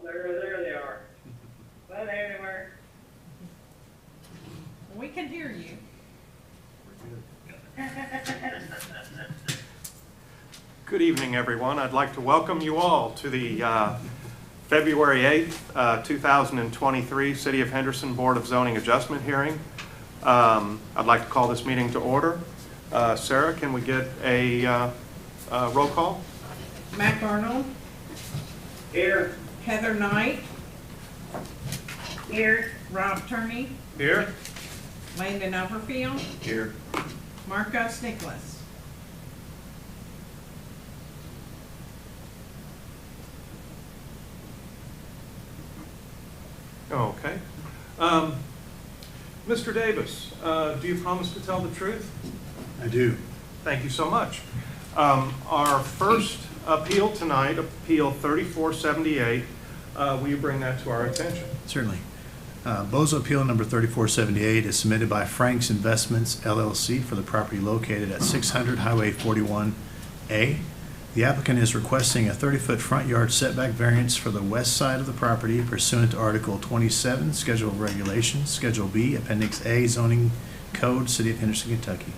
there they are. Well, anywhere. We can hear you. Good evening, everyone. I'd like to welcome you all to the February 8th, 2023 City of Henderson Board of Zoning Adjustment hearing. I'd like to call this meeting to order. Sarah, can we get a roll call? Mac Arnold, Here. Heather Knight, Here. Rob Turney, Here. Landon Upperfield, Here. Marcos Nicholas. Okay. Mr. Davis, do you promise to tell the truth? I do. Thank you so much. Our first appeal tonight, Appeal 3478, will you bring that to our attention? Certainly. Bozo Appeal number 3478 is submitted by Frank's Investments LLC for the property located at 600 Highway 41A. The applicant is requesting a 30-foot front yard setback variance for the west side of the property pursuant to Article 27, Schedule of Regulations, Schedule B, Appendix A, Zoning Code, City of Henderson, Kentucky.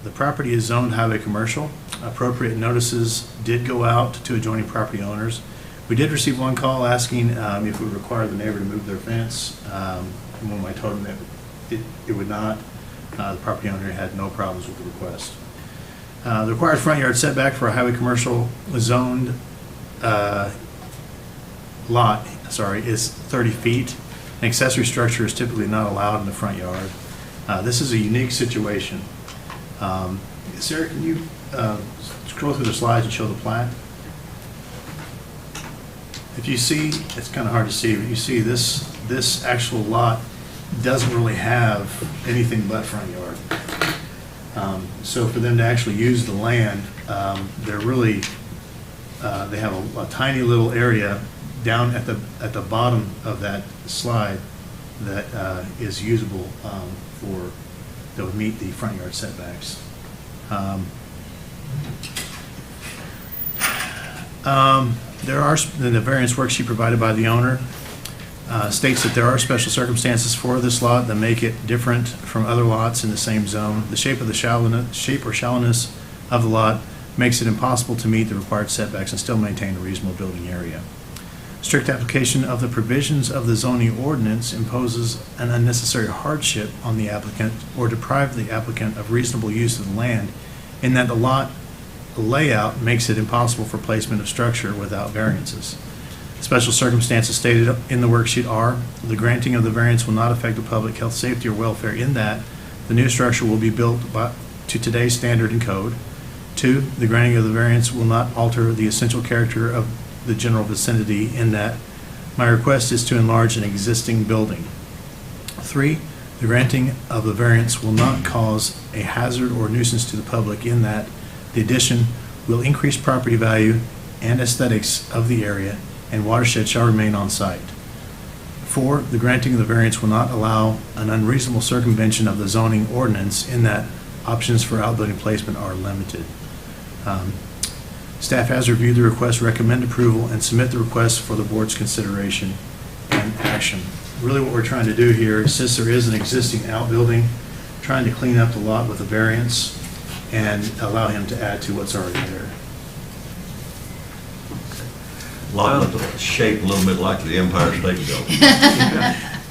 The property is zoned highway commercial. Appropriate notices did go out to adjoining property owners. We did receive one call asking if we would require the neighbor to move their fence. And when I told them that it would not, the property owner had no problems with the request. The required front yard setback for a highway commercial zoned lot, is 30 feet. An accessory structure is typically not allowed in the front yard. This is a unique situation. Sarah, can you scroll through the slides and show the plat? If you see, it's kind of hard to see, but you see this actual lot doesn't really have anything but front yard. So for them to actually use the land, they're really, they have a tiny little area down at the bottom of that slide that is usable that would meet the front yard setbacks. The variance worksheet provided by the owner states that there are special circumstances for this lot that make it different from other lots in the same zone. The shape or shallowness of the lot makes it impossible to meet the required setbacks and still maintain a reasonable building area. Strict application of the provisions of the zoning ordinance imposes an unnecessary hardship on the applicant or deprive the applicant of reasonable use of the land in that the lot layout makes it impossible for placement of structure without variances. Special circumstances stated in the worksheet are: the granting of the variance will not affect the public health, safety, or welfare in that the new structure will be built to today's standard and code. 2, the granting of the variance will not alter the essential character of the general vicinity in that my request is to enlarge an existing building. 3, the granting of the variance will not cause a hazard or nuisance to the public in that the addition will increase property value and aesthetics of the area, and watershed shall remain on site. 4, the granting of the variance will not allow an unreasonable circumvention of the zoning ordinance in that options for outbuilding placement are limited. Staff has reviewed the request, recommend approval, and submit the request for the board's consideration and action. Really what we're trying to do here is, since there is an existing outbuilding, trying to clean up the lot with a variance and allow him to add to what's already there. Lot shaped a little bit like the Empire State Building.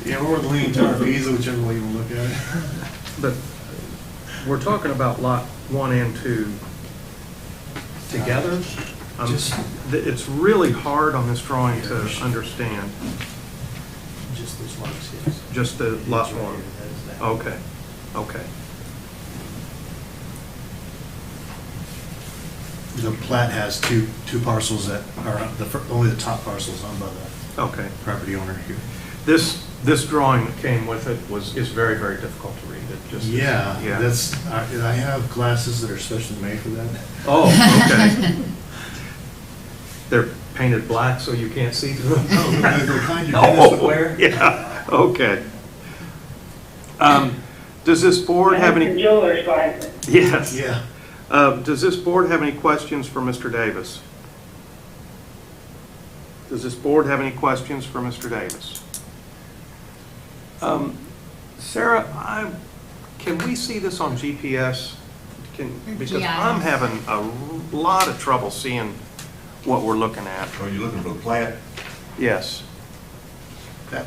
Yeah, we're leaning toward Visa, whichever way you want to look at it. But we're talking about lot 1 and 2 together. It's really hard on this drawing to understand. Just this lot, yes. Just the lot It's right 1. here, that is that. Okay, okay. The plat has two parcels that are only the top parcel is owned by the Okay. property owner here. This drawing that came with it is very, very difficult to read. It just Yeah, yeah. that's I have glasses that are specially made for that. Oh, okay. They're painted black so you can't see through them. Oh, the kind your dentist would wear. Yeah. Okay. Does this board have any? Jeweler's glasses. Yes. Yeah. Does this board have any questions for Mr. Davis? Does this board have any questions for Mr. Davis? Sarah, can we see this on GPS? Because GIS. I'm having a lot of trouble seeing what we're looking at. Are you looking for the plat? Yes.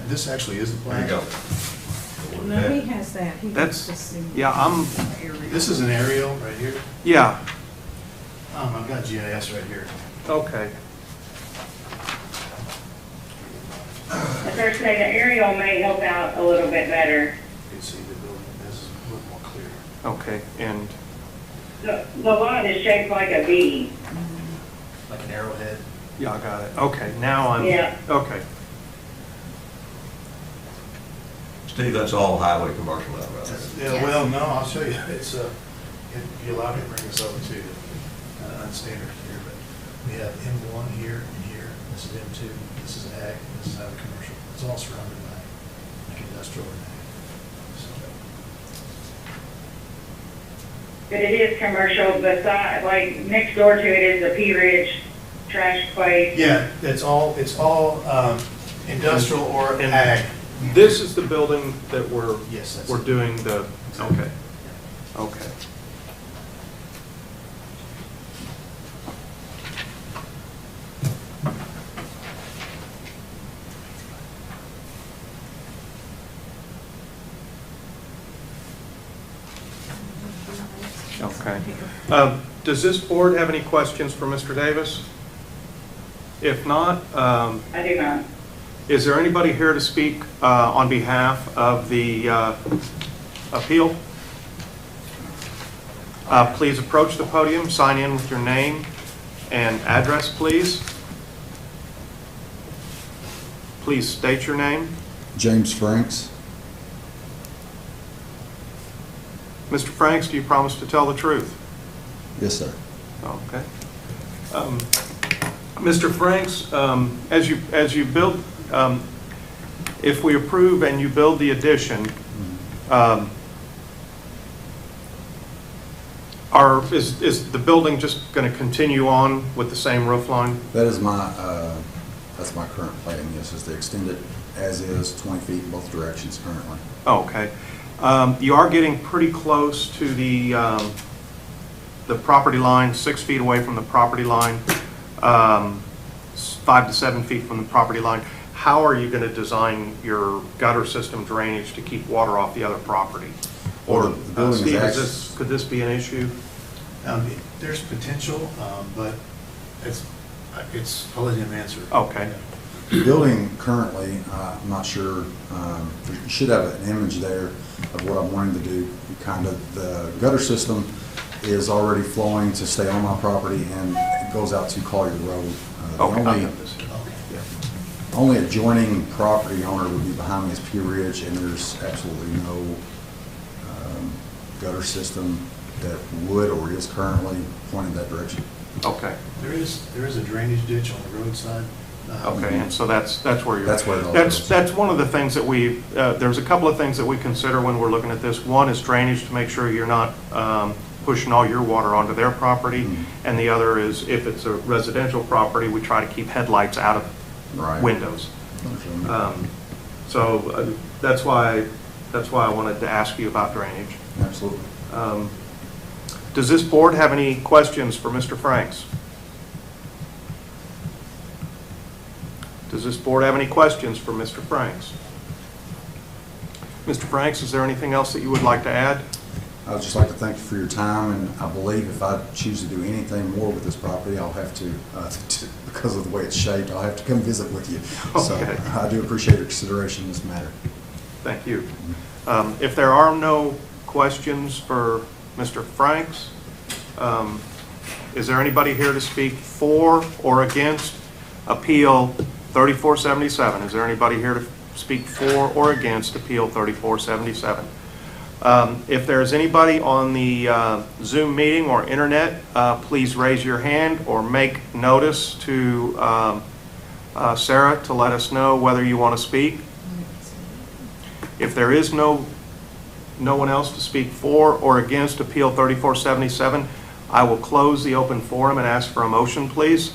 This actually is the There you plan. go. No, he has that. He That's, wants to see yeah, the area. This is an aerial right here. yeah, I've got GIS right here. okay. I first say the aerial may help out a little bit better. You can see the building. This is a little more clear. Okay, and, The lot is shaped like a V. Like an arrowhead. yeah, I got it. Okay, now I'm, Yeah. okay. Steve, that's all highway commercial out right there. Yeah, Yes. well, no, I'll show you. It's, if you allow me to bring this over to you, unstandard here, but we have M1 here and here. This is M2, this is ag, this is highway commercial. It's all surrounded by like industrial and ag. But it is commercial, beside, like, next door to it is the P Ridge trash place. Yeah, it's all industrial or And- ag. This is the building that Yes, that's we're it. doing the, okay, okay. Okay. Does this board have any questions for Mr. Davis? If not, I do not. is there anybody here to speak on behalf of the appeal? Please approach the podium, sign in with your name and address, please. Please state your name. James Franks. Mr. Franks, do you promise to tell the truth? Yes, sir. Okay. Mr. Franks, as you build, if we approve and you build the addition, is the building just going to continue on with the same roof line? That is that's my current plan, yes, is to extend it as is, 20 feet in both directions currently. Oh, okay. You are getting pretty close to the property line, 6 feet away from the property line, 5 to 7 feet from the property line. How are you going to design your gutter system drainage to keep water off the other property? Well, Or, the building is Steve, actually- could this be an issue? There's potential, but I'll let him answer. Okay. The building currently, I'm not sure, you should have an image there of what I'm wanting to do. Kind of, the gutter system is already flowing to stay on my property and it goes out to Collier Road. The Okay, I only- got this. Only adjoining property owner would be behind me is P Ridge, and there's absolutely no gutter system that would or is currently pointing that direction. Okay, There is a drainage ditch on the roadside. okay, and so that's where you're. That's where it all That's, goes. that's one of the things that there's a couple of things that we consider when we're looking at this. One is drainage, to make sure you're not pushing all your water onto their property. Mhm. And the other is, if it's a residential property, we try to keep headlights out of Right. windows. So that's why I wanted to ask you about drainage. Absolutely. Does this board have any questions for Mr. Franks? Does this board have any questions for Mr. Franks? Mr. Franks, is there anything else that you would like to add? I would just like to thank you for your time, and I believe if I choose to do anything more with this property, I'll have to because of the way it's shaped, I'll have to come visit with you. Okay. So I do appreciate your consideration in this matter. Thank you. If there are no questions for Mr. Franks, is there anybody here to speak for or against Appeal 3477? Is there anybody here to speak for or against Appeal 3477? If there's anybody on the Zoom meeting or internet, please raise your hand or make notice to Sarah to let us know whether you want to speak. If there is no one else to speak for or against Appeal 3477, I will close the open forum and ask for a motion, please.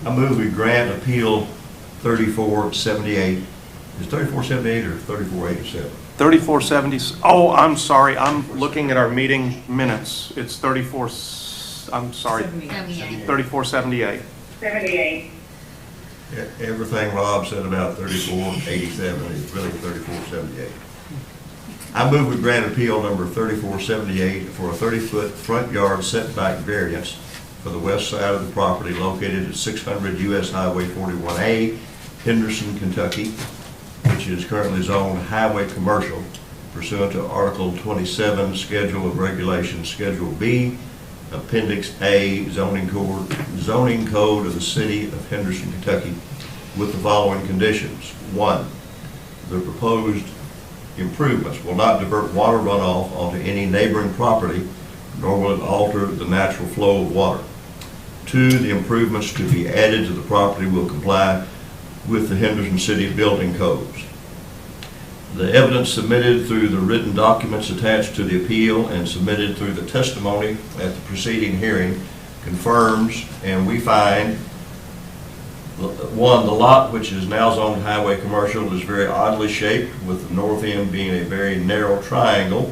I move we grant appeal 3478. Is 3478 or 3487? 3470, oh, I'm sorry, I'm looking at our meeting minutes. It's 3478. 78. Everything Rob said about 3487 is really 3478. I move we grant appeal number 3478 for a 30-foot front yard setback variance for the west side of the property located at 600 US Highway 41A, Henderson, Kentucky, which is currently zoned highway commercial pursuant to Article 27, Schedule of Regulations, Schedule B, Appendix A, Zoning Code of the City of Henderson, Kentucky, with the following conditions. 1, the proposed improvements will not divert water runoff onto any neighboring property, nor will it alter the natural flow of water. 2, the improvements to be added to the property will comply with the Henderson City building codes. The evidence submitted through the written documents attached to the appeal and submitted through the testimony at the preceding hearing confirms, and we find, 1, the lot, which is now zoned highway commercial, is very oddly shaped, with the north end being a very narrow triangle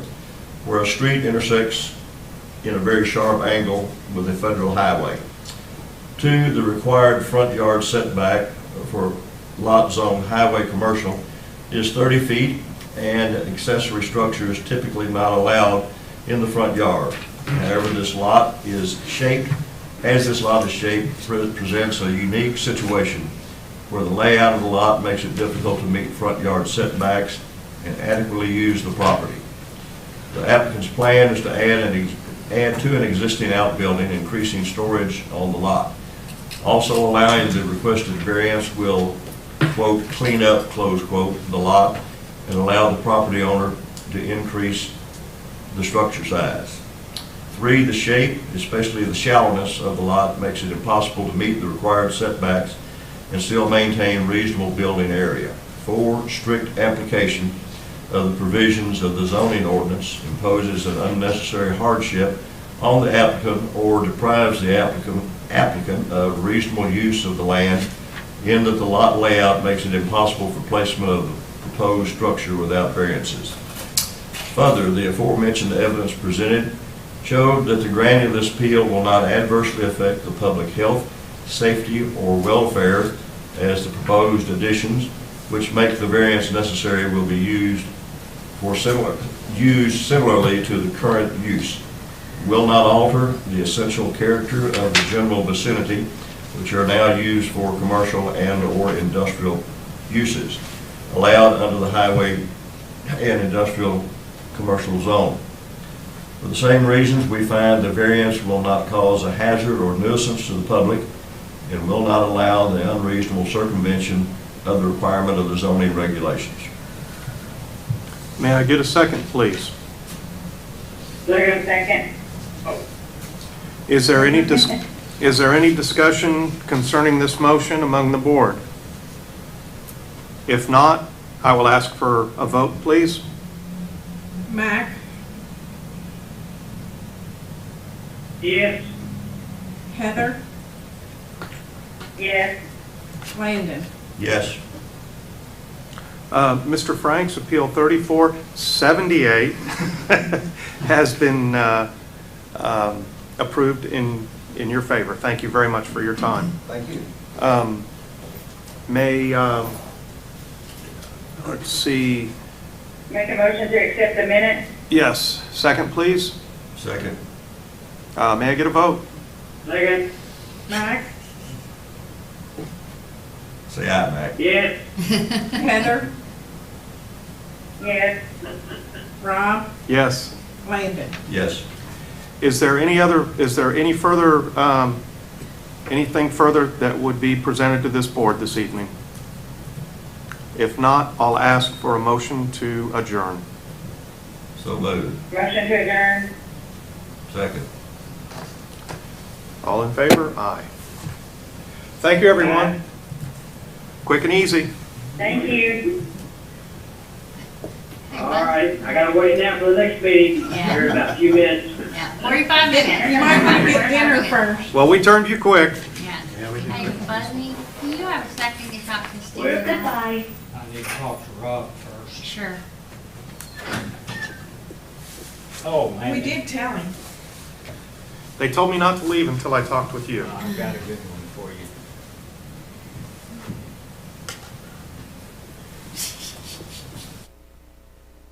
where a street intersects in a very sharp angle with a federal highway. 2, the required front yard setback for lot zone highway commercial is 30 feet, and accessory structures typically not allowed in the front yard. However, this lot is shaped, presents a unique situation where the layout of the lot makes it difficult to meet front yard setbacks and adequately use the property. The applicant's plan is to add to an existing outbuilding, increasing storage on the lot. Also allowing the requested variance will, quote, clean up, close quote, the lot and allow the property owner to increase the structure size. 3, the shape, especially the shallowness of the lot, makes it impossible to meet the required setbacks and still maintain reasonable building area. 4, strict application of the provisions of the zoning ordinance imposes an unnecessary hardship on the applicant or deprives the applicant of reasonable use of the land, in that the lot layout makes it impossible for placement of the proposed structure without variances. Further, the aforementioned evidence presented showed that the granting of this appeal will not adversely affect the public health, safety, or welfare, as the proposed additions, which make the variance necessary, will be used similarly to the current use, will not alter the essential character of the general vicinity, which are now used for commercial and/or industrial uses, allowed under the highway and industrial commercial zone. For the same reasons, we find the variance will not cause a hazard or nuisance to the public and will not allow the unreasonable circumvention of the requirement of the zoning regulations. May I get a second, please? Second. Is there any discussion concerning this motion among the board? If not, I will ask for a vote, please. Mac, Yes. Heather, Yes. Landon. Yes. Mr. Franks, Appeal 3478 has been approved in your favor. Thank you very much for your time. Thank you. Let's see, Make a motion to accept the minutes? yes, second, please. Second. May I get a vote? Second. Mac, Say aye, Mac. Yes. Heather, Yes. Rob, Yes. Landon. Yes. Is there any further, anything further that would be presented to this board this evening? If not, I'll ask for a motion to adjourn. So moved. Motion to adjourn? Second. All in favor? Aye. Thank you, everyone. Quick and easy. Thank you. All right, I gotta wait now for the next meeting. Yeah. Here in about a few minutes. Yeah, 45 minutes. You might want to get dinner first. Well, we turned you quick. Yeah. Yeah, we did. Hey, Budney, can you have a second to talk to Steve? Well, Goodbye. I need to talk to Rob first. Sure. Oh, man. We did tell him. They told me not to leave until I talked with you. I've got a good one